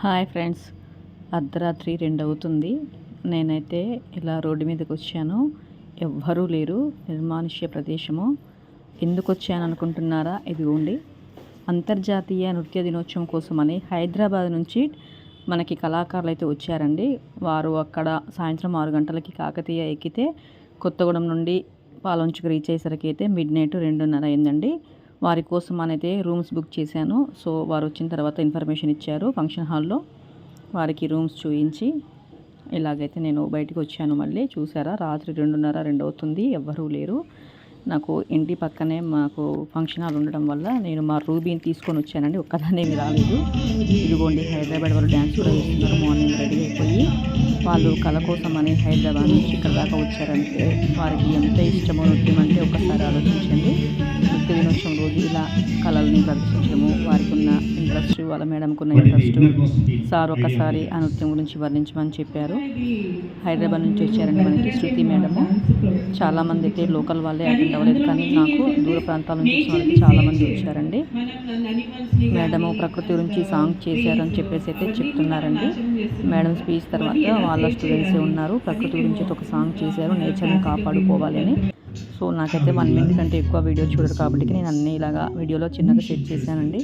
Hi friends, అర్ధరాత్రి 2 అవుతుంది. నేనైతే ఇలా రోడ్డు మీదకి వచ్చాను. ఎవ్వరూ లేరు, నిర్మానుష్య ప్రదేశము. ఎందుకు వచ్చాను అనుకుంటున్నారా? ఇదిగోండి, అంతర్జాతీయ నృత్య దినోత్సవం కోసమని హైదరాబాద్ నుంచి మనకి కళాకారులు అయితే వచ్చారండి. వారు అక్కడ సాయంత్రం 6 గంటలకి కాకతీయ ఎక్కితే కొత్తగూడెం నుండి పాలొంచుకు రీచ్ అయ్యేసరికి అయితే మిడ్నైట్ 2:30 అయిందండి. వారి కోసం అయితే రూమ్స్ బుక్ చేశాను. సో వారు వచ్చిన తర్వాత ఇన్ఫర్మేషన్ ఇచ్చారు ఫంక్షన్ హాల్లో. వారికి రూమ్స్ చూయించి ఇలాగైతే నేను బయటికి వచ్చాను. మళ్ళీ చూసారా, రాత్రి 2:30 అవుతుంది, ఎవ్వరూ లేరు. నాకు ఇంటి పక్కనే మాకు ఫంక్షన్ హాల్ ఉండడం వల్ల నేను మా రూబీని తీసుకొని వచ్చానండి, ఒక్కదాన్నేమి రాలేదు. ఇదిగోండి, హైదరాబాద్ వాళ్ళు డ్యాన్స్ కూడా చేస్తున్నారు. మార్నింగ్ రెడీ అయిపోయి వాళ్ళు కళ కోసం అని హైదరాబాద్ నుంచి ఇక్కడ దాకా వచ్చారంటే వారికి ఎంత ఇష్టమో నృత్యం అంటే ఒకసారి ఆలోచించండి. నృత్య దినోత్సవం రోజు ఇలా కళల్ని ప్రదర్శించడము, వారికి ఉన్న ఇంట్రెస్ట్, వాళ్ళ మేడంకు ఉన్న ఇంట్రెస్ట్. సార్ ఒకసారి ఆ నృత్యం గురించి వర్ణించమని చెప్పారు. హైదరాబాద్ నుంచి వచ్చారండి మనకి శృతి మేడము. చాలామంది అయితే లోకల్ వాళ్ళే అటెండ్ అవ్వలేదు, కానీ నాకు దూర ప్రాంతాల నుంచి వచ్చిన వాళ్ళకి చాలామంది వచ్చారండి. మేడము ప్రకృతి గురించి సాంగ్ చేశారని చెప్పేసి అయితే చెప్తున్నారండి. మేడం స్పీచ్ తర్వాత వాళ్ళ స్టూడెంట్సే ఉన్నారు, ప్రకృతి గురించి ఒక సాంగ్ చేశారు, నేచర్ని కాపాడుకోవాలి అని. సో నాకైతే 1 మినిట్ కంటే ఎక్కువ వీడియో చూడరు కాబట్టి నేను అన్నీ ఇలాగా వీడియోలో చిన్నగా సెట్ చేశానండి.